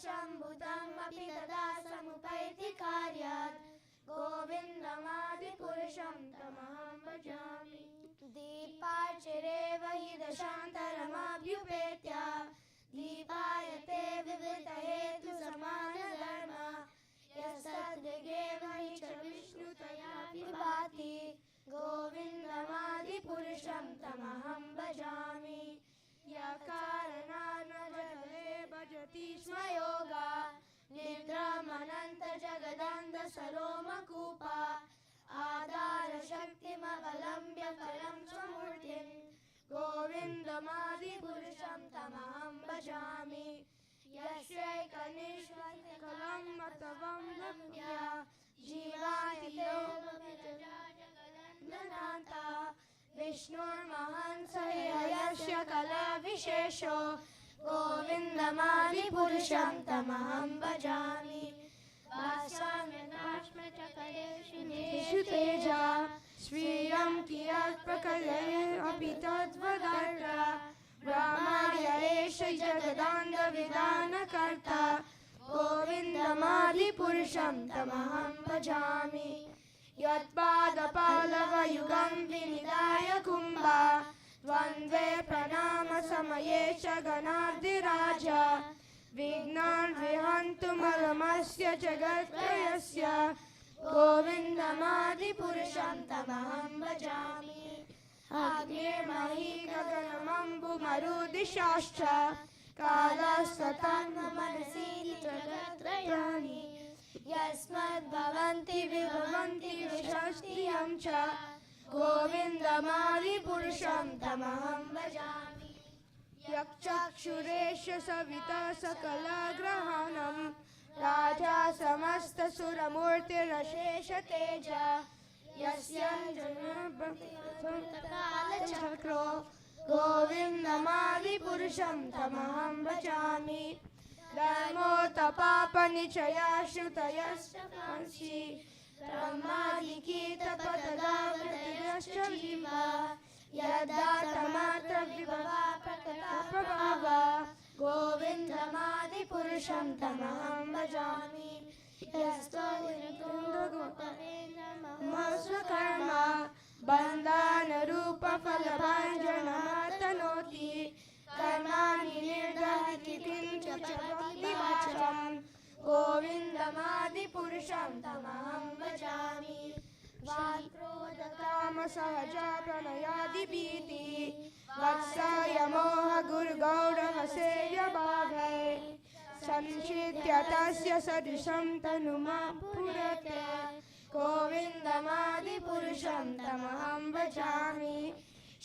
शम्भुतम् अपि तदा समुपैति कार्यात् गोविन्दमादिपुरुषं तमहं भजामि दीपाचिरेव हि दशान्तरमभ्युपेत्य दीपायते विविधहेतुसमानधर्म यस्तद्दिगेव हि च विष्णुतया विभाति गोविन्दमादिपुरुषं तमहं भजामि यकारणानजले भजति स्म योगा निद्रामनन्तजगदन्धसरोमकूपा आधारशक्तिमवलम्ब्य फलं स्वमूर्तिं गोविन्दमादिपुरुषं तमहं भजामि यस्यैकनिष्ठकलं मतवं लभ्य जीवायते जगदन्धनान्ता विष्णुर्महान् स यस्य कलाविशेषो गोविन्दमादिपुरुषं तमहं भजामि वासाम्यनाश्मचकलेषु तेजा स्वीयं कियत् प्रकलये अपि तद्वदर्थ ब्रह्मार्य एष जगदान्धविधानकर्ता गोविन्दमादिपुरुषं तमहं भजामि यत्पादपालवयुगं विनिधाय कुम्भा द्वन्द्वे प्रणामसमये च गणार्धिराज विघ्नान् विहन्तुमलमस्य जगत्त्रयस्य गोविन्दमादिपुरुषं तमहं भजामि अग्निर्मही गगनमम्बुमरुदिशाश्च कालस्तथा मनसि जगत्त्रयाणि यस्मद्भवन्ति विभवन्ति विषष्टियं च गोविन्दमादिपुरुषं तमहं भजामि यक्षुरेश सविता सकलग्रहाणं राजा समस्तसुरमूर्तिरशेष तेज यस्य कालचक्रो गोविन्दमादिपुरुषं तमहं भजामि धर्मोत्तपापनिचया श्रुतयश्च ब्रह्मादिकीतपतदावृतिश्च जीवा यद्दातमात्रविभवा प्रकटाप्रभावा गोविन्दमादिपुरुषं तमहं भजामि यस्तोन्द्रगोपरेन्द्रमस्वकर्म बन्धानरूपफलभाजनमातनोति कर्माणि निर्दहति किञ्चित् भक्तिवाचम् गोविन्दमादिपुरुषं तमहं भजामि वाक्रोधकामसहजा प्रणयादिभीति वत्सयमोह गुरुगौरवसेयभावै संचित्य तस्य सदृशं तनुमा पुरते गोविन्दमादिपुरुषं तमहं भजामि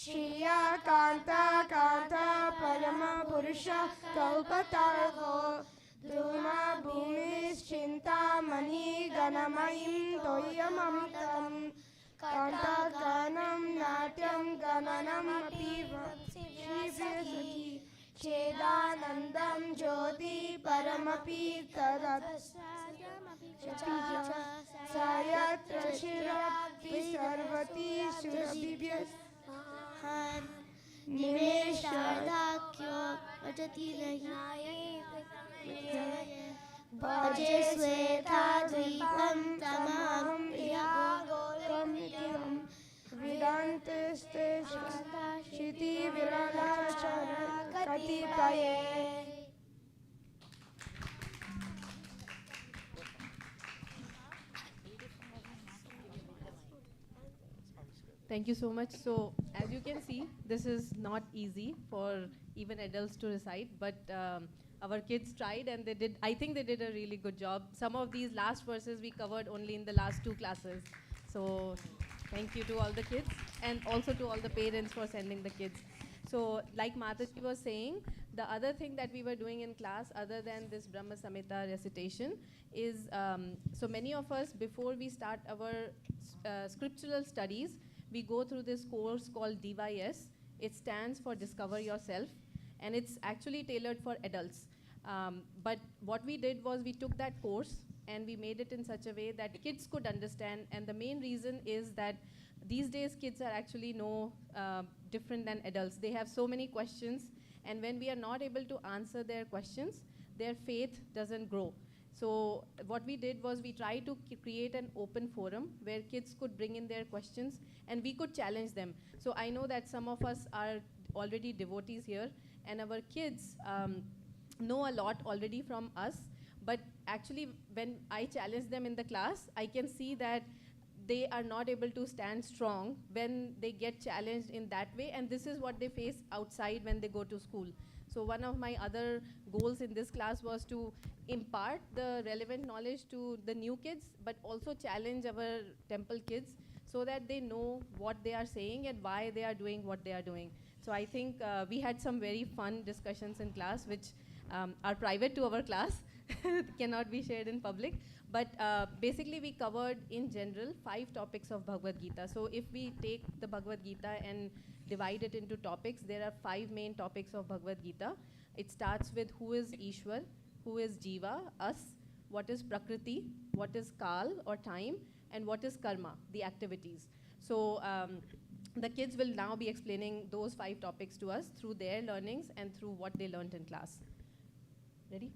श्रिया कान्ता कान्ता परमपुरुष कल्पतार्को द्रुमा भूमिश्चिन्तामणि गणमयीं तोयममृतं कान्तागानं नाट्यं गणनमपि वंशिव्यसखि चेदानन्दं ज्योति परमपि स यत्र शिरापि सर्वति सुरभिभ्यः निमेषार्धाख्यो भजति भजे Shweta द्वीपं तमहं प्रियागोलमित्यं विदान्तस्ते क्षितिविरलाचर कतिपये. Thank you so much. So, as you can see, this is not easy for even adults to recite, but our kids tried and they did, I think they did a really good job. Some of these last verses we covered only in the last 2 classes. So, thank you to all the kids and also to all the parents for sending the kids. So, like Mataji was saying, the other thing that we were doing in class, other than this Brahma Samhita recitation, is so many of us, before we start our scriptural studies, we go through this course called DYS. It stands for Discover Yourself, and it's actually tailored for adults. But what we did was we took that course and we made it in such a way that kids could understand, and the main reason is that these days kids are actually no different than adults. They have so many questions, and when we are not able to answer their questions, their faith doesn't grow. So what we did was we tried to create an open forum where kids could bring in their questions and we could challenge them. So I know that some of us are already devotees here, and our kids know a lot already from us. But actually, when I challenge them in the class, I can see that they are not able to stand strong when they get challenged in that way, and this is what they face outside when they go to school. So one of my other goals in this class was to impart the relevant knowledge to the new kids, but also challenge our temple kids so that they know what they are saying and why they are doing what they are doing. So I think we had some very fun discussions in class, which are private to our class, cannot be shared in public. But basically, we covered in general 5 topics of Bhagavad Gita. So if we take the Bhagavad Gita and divide it into topics, there are 5 main topics of Bhagavad Gita. It starts with who is Ishwar, who is Jiva, us, what is Prakriti, what is Kal or time, and what is Karma, the activities. So the kids will now be explaining those 5 topics to us through their learnings and through what they learned in class. Ready?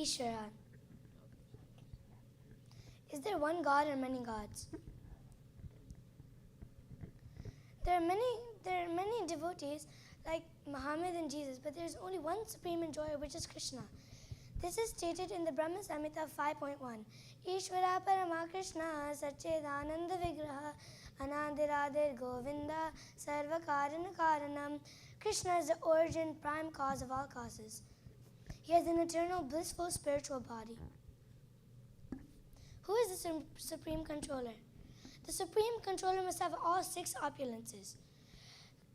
Ishvara. Is there one God or many gods? There are many devotees like Muhammad and Jesus, but there is only one supreme enjoyer, which is Krishna. This is stated in the Brahma Samhita 5.1. Ishvara Parama Krishna Satchidananda Vigraha Anandiradir Govinda Sarva Karana Karanam. Krishna is the origin, prime cause of all causes. He has an eternal, blissful spiritual body. Who is the supreme controller? The supreme controller must have all 6 opulences.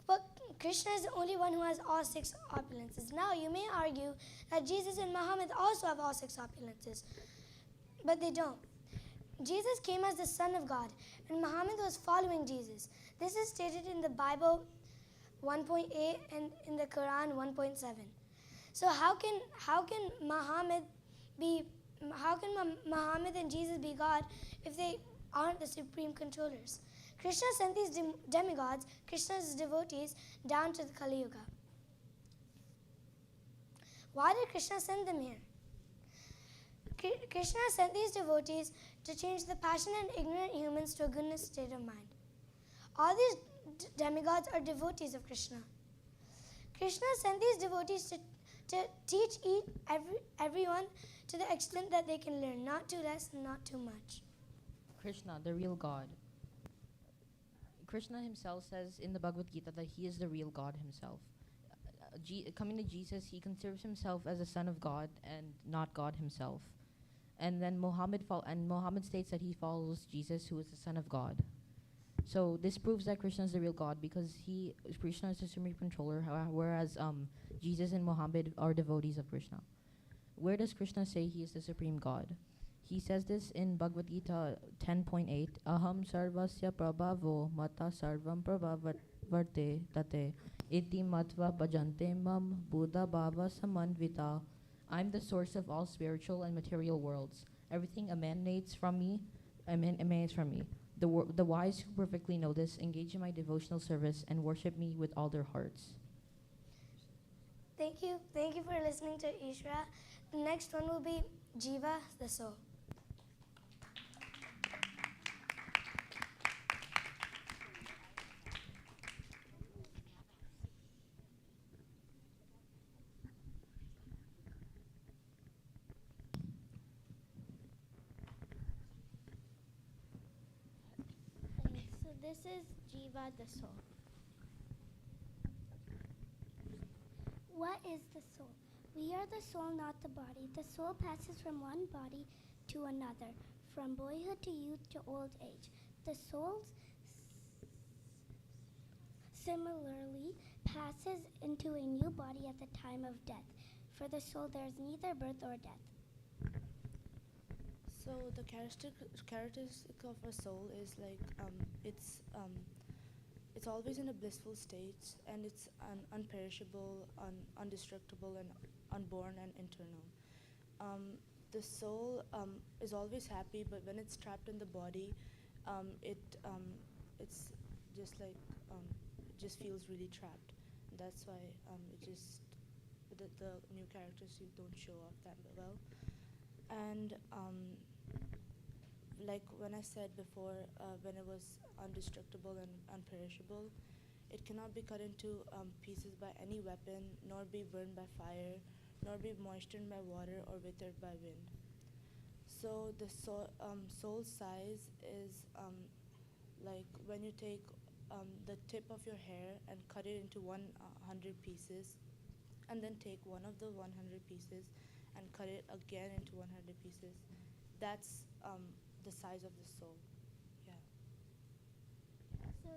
But Krishna is the only one who has all 6 opulences. Now you may argue that Jesus and Muhammad also have all 6 opulences, but they don't. Jesus came as the Son of God, and Muhammad was following Jesus. This is stated in the Bible 1.8 and in the Quran 1.7. So how can Muhammad and Jesus be God if they aren't the supreme controllers? Krishna sent these demigods, Krishna's devotees, down to the Kali Yuga. Why did Krishna send them here? Krishna sent these devotees to change the passionate and ignorant humans to a goodness state of mind. All these demigods are devotees of Krishna. Krishna sent these devotees to teach everyone to the extent that they can learn, not too less and not too much. Krishna, the real God. Krishna himself says in the Bhagavad Gita that he is the real God himself. Coming to Jesus, he considers himself as a son of God and not God himself. And then Muhammad states that he follows Jesus, who is the son of God. So this proves that Krishna is the real God, because Krishna is the supreme controller, whereas Jesus and Muhammad are devotees of Krishna. Where does Krishna say he is the supreme God? He says this in Bhagavad Gita 10.8. Aham sarvasya prabhavo mata sarvam prabhavarte tate iti matva bhajante mam buddha bhava samanvita. I'm the source of all spiritual and material worlds. Everything emanates from me. Emanates from me. The wise who perfectly know this engage in my devotional service and worship me with all their hearts. Thank you. Thank you for listening to Ishra. The next one will be Jiva, the soul. So this is Jiva, the soul. What is the soul? We are the soul, not the body. The soul passes from one body to another, from boyhood to youth to old age. The soul similarly passes into a new body at the time of death. For the soul there is neither birth or death. So the characteristic of a soul is like it's always in a blissful state, and it's unperishable, undestructible, and unborn and eternal. The soul is always happy, but when it's trapped in the body, it's just like it just feels really trapped. That's why the new characters don't show off that well. And like when I said before, when it was undestructible and unperishable, it cannot be cut into pieces by any weapon, nor be burned by fire, nor be moistened by water or withered by wind. So the soul size is like when you take the tip of your hair and cut it into 100 pieces, and then take one of the 100 pieces and cut it again into 100 pieces. That's the size of the soul. Yeah. So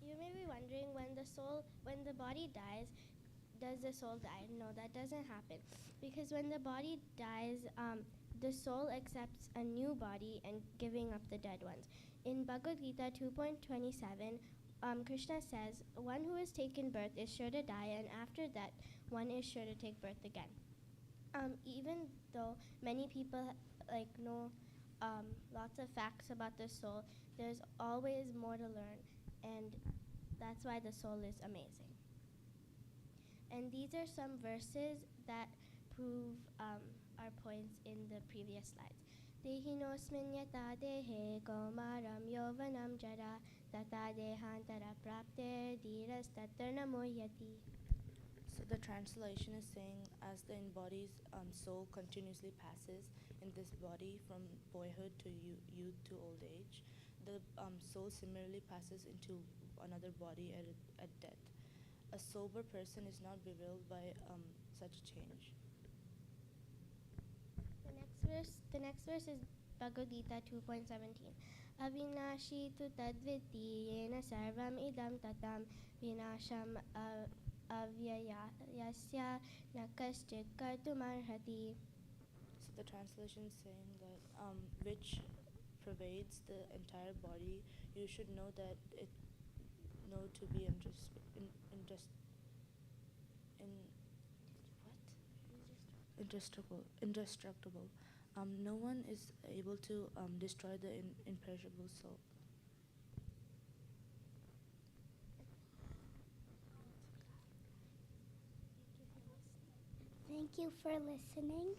you may be wondering, when the body dies, does the soul die? No, that doesn't happen, because when the body dies, the soul accepts a new body and giving up the dead ones. In Bhagavad Gita 2.27, Krishna says, one who has taken birth is sure to die, and after that, one is sure to take birth again. Even though many people know lots of facts about the soul, there's always more to learn, and that's why the soul is amazing. And these are some verses that prove our points in the previous slides. Dehinosmin yata dehe kaumaram yovanam jara tata dehantara prapte dhiras tatarna mohyati. So the translation is saying, as the embodied soul continuously passes in this body from boyhood to youth to old age, the soul similarly passes into another body at death. A sober person is not bewildered by such change. The next verse is Bhagavad Gita 2.17. Avinashi tu tadviti yena sarvam idam tatam vinasham avyayasya nakaschit kartumarhati. So the translation is saying that which pervades the entire body, you should know that it to be indestructible. No one is able to destroy the imperishable soul. Thank you for listening.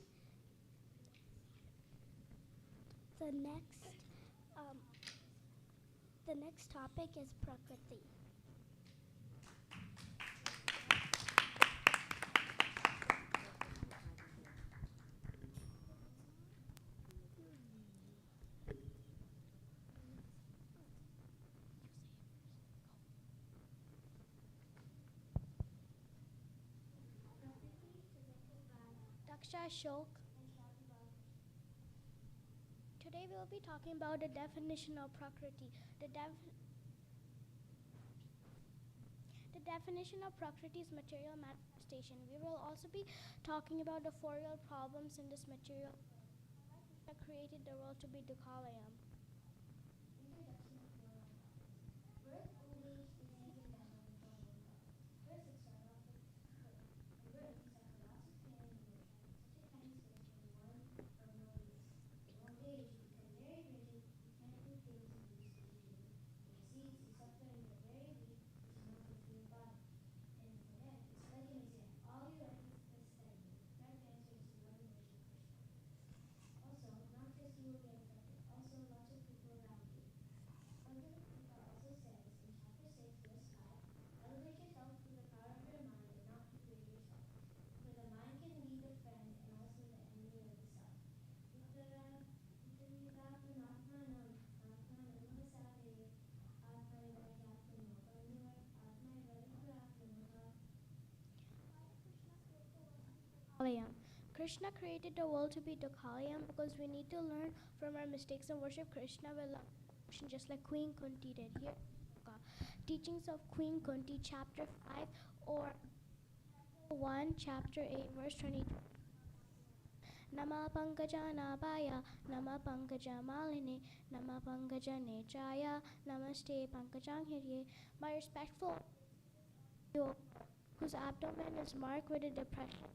The next topic is Prakriti. Daksha Shok. Today we will be talking about the definition of Prakriti. The definition of Prakriti is material manifestation. We will also be talking about the 4 real problems in this material. That created the world to be Dukalayam. Dukalayam. Krishna created the world to be Dukalayam because we need to learn from our mistakes and worship Krishna with love and devotion, just like Queen Kunti did. Here, teachings of Queen Kunti, chapter 5, or 1, chapter 8, verse 22. Nama Pankaja Nabaya, Nama Pankaja Maline, Nama Pankaja Nechaya, Namaste Pankajang Hirye. My respectful you whose abdomen is marked with a depression.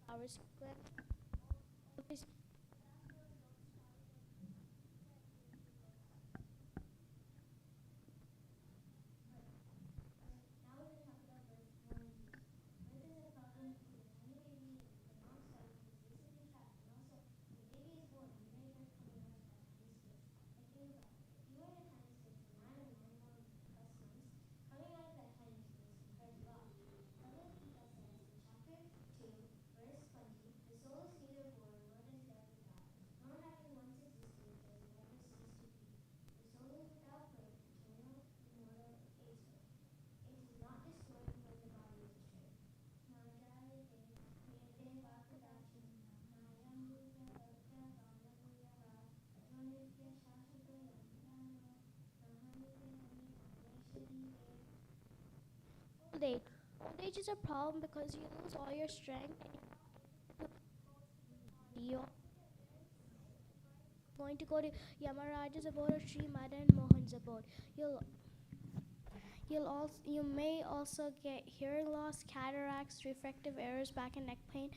Flowers. Old age. Old age is a problem because you lose all your strength and you're going to go to Yamaraj's abode or Sri Madan Mohan's abode. You may also get hearing loss, cataracts, refractive errors, back and neck pain,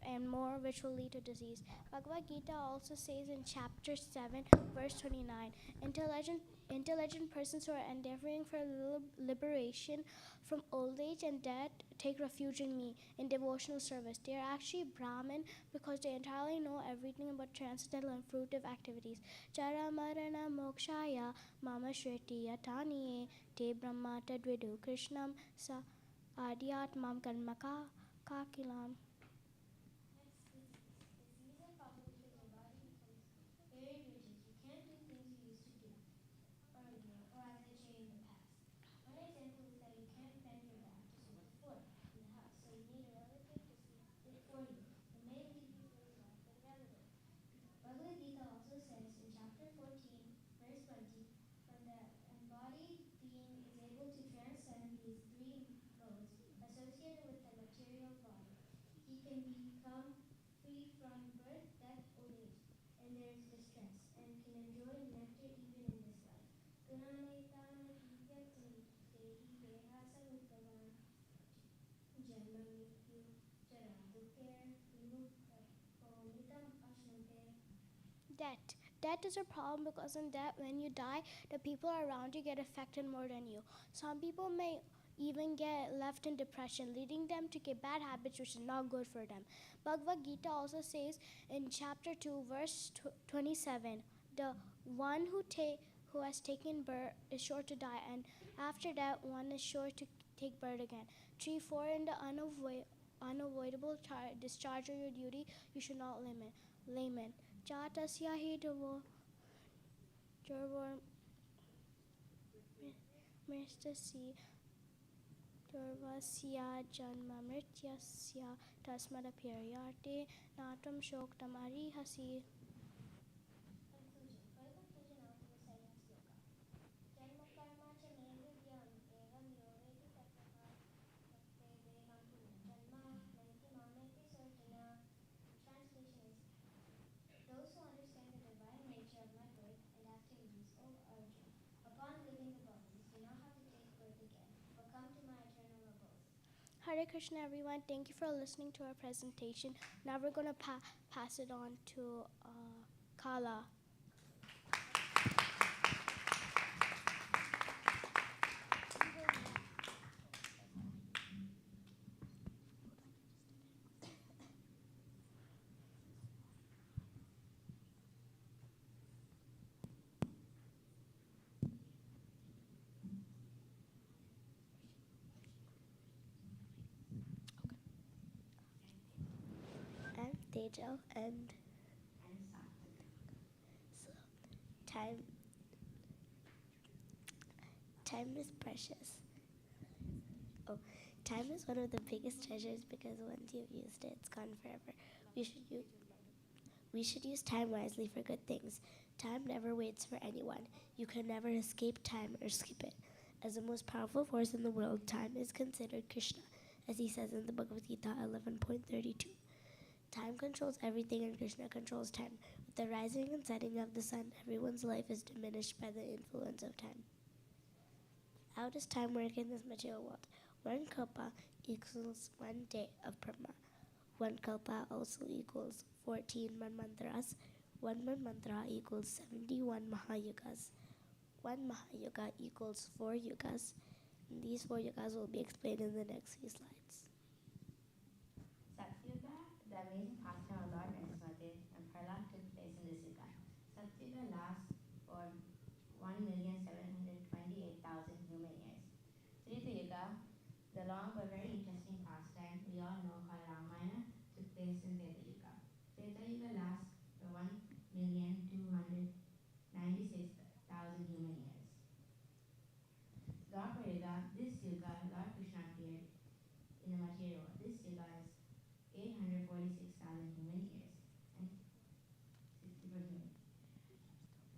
and more, which will lead to disease. Bhagavad Gita also says in chapter 7, verse 29, intelligent persons who are endeavoring for liberation from old age and death take refuge in me in devotional service. They are actually Brahmin because they entirely know everything about transcendental and fruitive activities. Jara marana mokshaya mama shriti yataniye te brahma tadvidu krishnam sa adhyatmam karmaka kakilam. Debt. Debt is a problem because in debt, when you die, the people around you get affected more than you. Some people may even get left in depression, leading them to get bad habits, which is not good for them. Bhagavad Gita also says in chapter 2, verse 27, the one who has taken birth is sure to die, and after that, one is sure to take birth again. 3, 4, in the unavoidable discharge of your duty, you should not lament. Chatasya hi devo mristasi durvasya janma mrityasya tasmadapyaryate natam shoktam arihasi. Hare Krishna, everyone. Thank you for listening to our presentation. Now we're going to pass it on to Kala. I'm Tejo, and so time time is precious. Oh, time is one of the biggest treasures because once you've used it, it's gone forever. We should use we should use time wisely for good things. Time never waits for anyone. You can never escape time or skip it. As the most powerful force in the world, time is considered Krishna, as he says in the Bhagavad Gita 11.32. Time controls everything and Krishna controls time. With the rising and setting of the sun, everyone's life is diminished by the influence of time. How does time work in this material world? One kalpa equals 1 day of Brahma. One kalpa also equals 14 manmantras. One manmantra equals 71 mahayugas. One mahayuga equals 4 yugas. And these 4 yugas will be explained in the next few slides. Satyuga, the amazing pastime of Lord Nrsimha and Prahlad took place in this yuga. Satyuga lasts for 1,728,000 human years. Trita Yuga, the long but very interesting pastime we all know called Ramayana, took place in Treta Yuga. Treta Yuga lasts for 1,296,000 human years. Dwapar Yuga, this yuga, Lord Krishna appeared in the material world. This yuga is 846,000 human years and 64 human.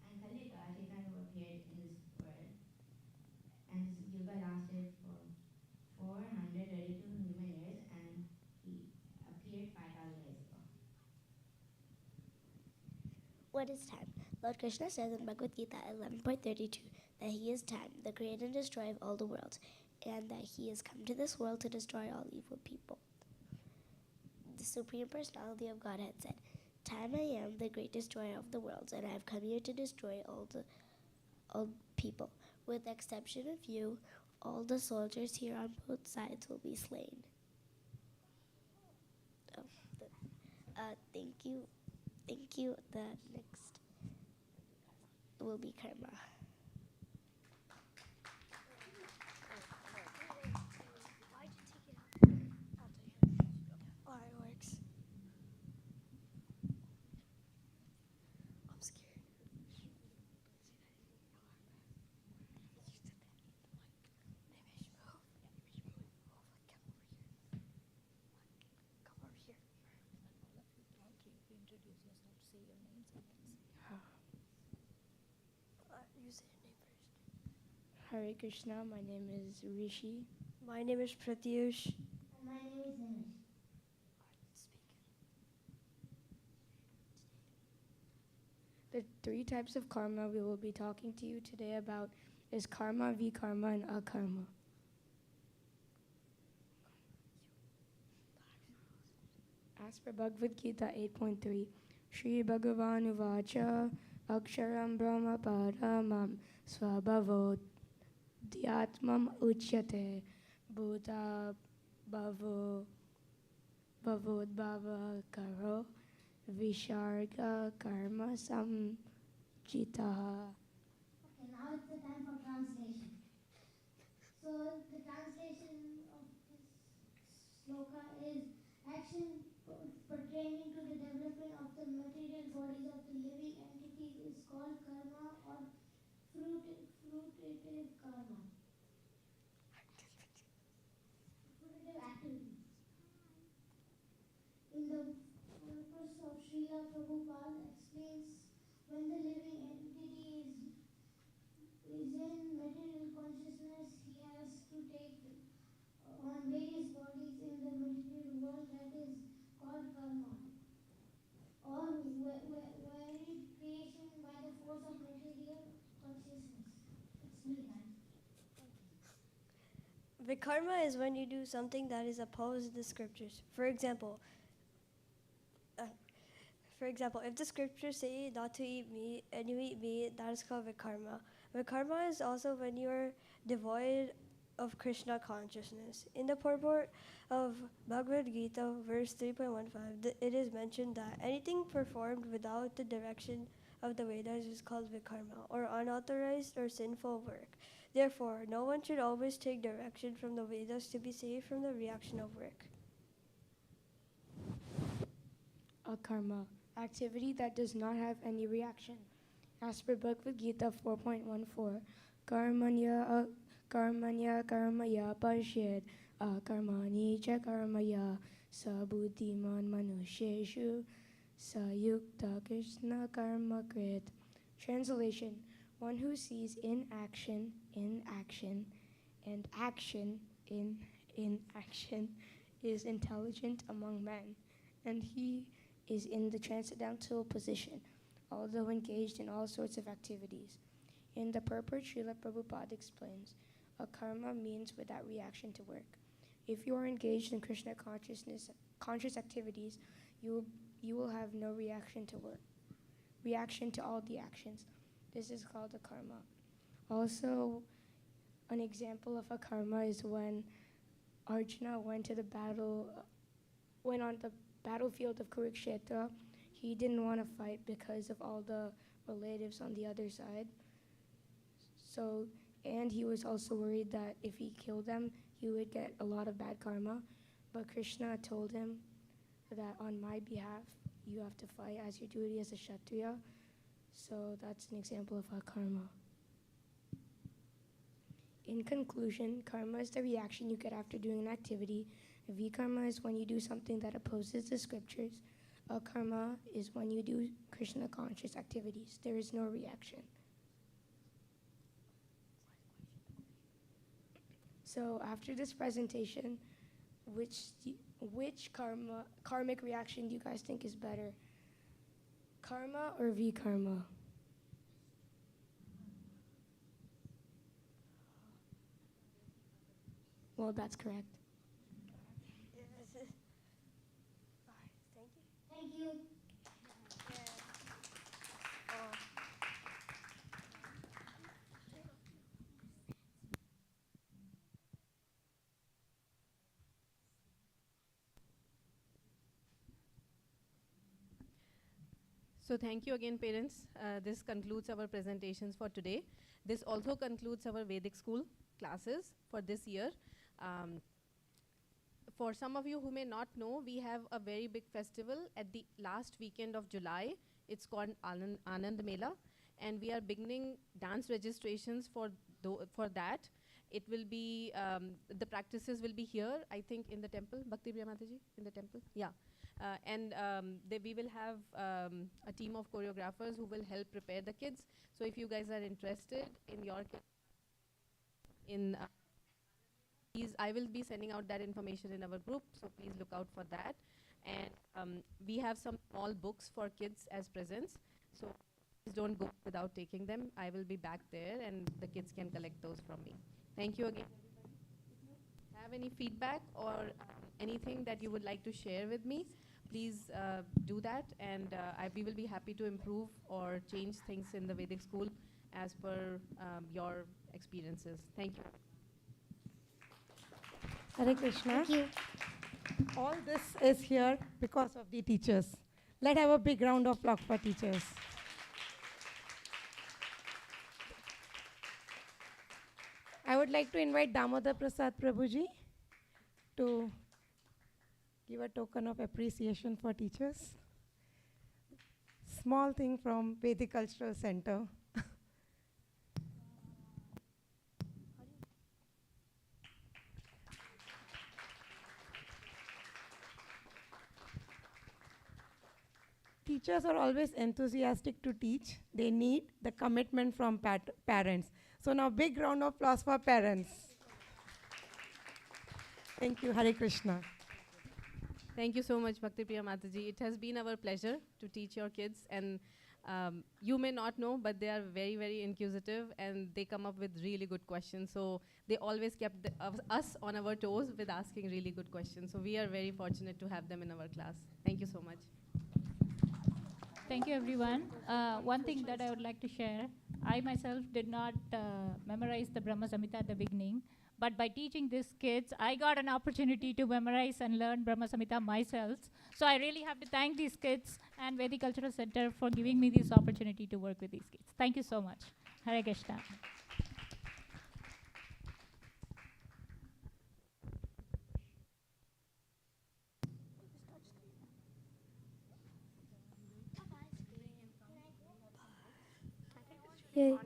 And Kali Yuga, Chaitanya appeared in this world, and this yuga lasted for 432 human years, and he appeared 5,000 years ago. What is time? Lord Krishna says in Bhagavad Gita 11.32 that he is time, the creator and destroyer of all the worlds, and that he has come to this world to destroy all evil people. The Supreme Personality of Godhead said, Time I am the great destroyer of the worlds, and I have come here to destroy all people. With the exception of you, all the soldiers here on both sides will be slain. Thank you. Thank you. The next will be Karma. Why'd you take it out? I'll take it. Oh, it works. I'm scared. Come over here. You say your name first. Hare Krishna, my name is Rishi. My name is Pratyush. And my name is Nimish. The 3 types of karma we will be talking to you today about is karma, vikarma, and akarma. As per Bhagavad Gita 8.3, Shri Bhagavan Uvacha Aksharam Brahma Paramam Swabhavot Dhyatmam Uchyate Bhuta Bhavo Bhavodbhava Karo Visharga Karma Samjitaha. Okay, now it's the time for translation. So the translation of this sloka is action pertaining to the development of the material bodies of the living entities is called karma or fruitative karma. Fruitative activity. In the purpose of Srila Prabhupada explains when the living entity is in material consciousness, he has to take on various bodies in the material world, that is called karma, or varied creation by the force of material consciousness. It's me, right? Vikarma is when you do something that is opposed to the scriptures. For example, if the scriptures say not to eat meat and you eat meat, that is called vikarma. Vikarma is also when you are devoid of Krishna consciousness. In the purport of Bhagavad Gita, verse 3.15, it is mentioned that anything performed without the direction of the Vedas is called vikarma, or unauthorized or sinful work. Therefore, no one should always take direction from the Vedas to be saved from the reaction of work. Akarma, activity that does not have any reaction. As per Bhagavad Gita 4.14, karmanya karmaya pashyed akarmani cha karmaya sabuddhiman manusheshu sayukta krishna karma krit. Translation: one who sees inaction in action and action in inaction is intelligent among men, and he is in the transcendental position, although engaged in all sorts of activities. In the purport, Srila Prabhupada explains, a karma means without reaction to work. If you are engaged in Krishna conscious activities, you will have no reaction to work, reaction to all the actions. This is called a karma. Also, an example of a karma is when Arjuna went on the battlefield of Kurukshetra. He didn't want to fight because of all the relatives on the other side. And he was also worried that if he killed them, he would get a lot of bad karma. But Krishna told him that on my behalf, you have to fight as your duty as a Kshatriya. So that's an example of a karma. In conclusion, karma is the reaction you get after doing an activity. Vikarma is when you do something that opposes the scriptures. Akarma is when you do Krishna conscious activities. There is no reaction. So after this presentation, which karmic reaction do you guys think is better? Karma or vikarma? Well, that's correct. Thank you. So thank you again, parents. This concludes our presentations for today. This also concludes our Vedic school classes for this year. For some of you who may not know, we have a very big festival at the last weekend of July. It's called Anand Mela, and we are beginning dance registrations for that. It will be, the practices will be here, I think, in the temple. Bhakti Priya Mataji, in the temple? Yeah. We will have a team of choreographers who will help prepare the kids. So if you guys are interested in your please, I will be sending out that information in our group, so please look out for that. And we have some small books for kids as presents, so please don't go without taking them. I will be back there, and the kids can collect those from me. Thank you again. If you have any feedback or anything that you would like to share with me, please do that, and we will be happy to improve or change things in the Vedic school as per your experiences. Thank you. Hare Krishna. Thank you. All this is here because of the teachers. Let's have a big round of applause for teachers. I would like to invite Damodar Prasad Prabhuji to give a token of appreciation for teachers. Small thing from Vedic Cultural Center. Teachers are always enthusiastic to teach. They need the commitment from parents. So now big round of applause for parents. Thank you, Hare Krishna. Thank you so much, Bhakti Priya Mataji. It has been our pleasure to teach your kids, and You may not know, but they are very, very inquisitive, and they come up with really good questions. So they always kept us on our toes with asking really good questions. So we are very fortunate to have them in our class. Thank you so much. Thank you, everyone. One thing that I would like to share, I myself did not memorize the Brahma Samhita at the beginning, but by teaching these kids, I got an opportunity to memorize and learn Brahma Samhita myself. So I really have to thank these kids and Vedic Cultural Center for giving me this opportunity to work with these kids. Thank you so much. Hare Krishna. Yay.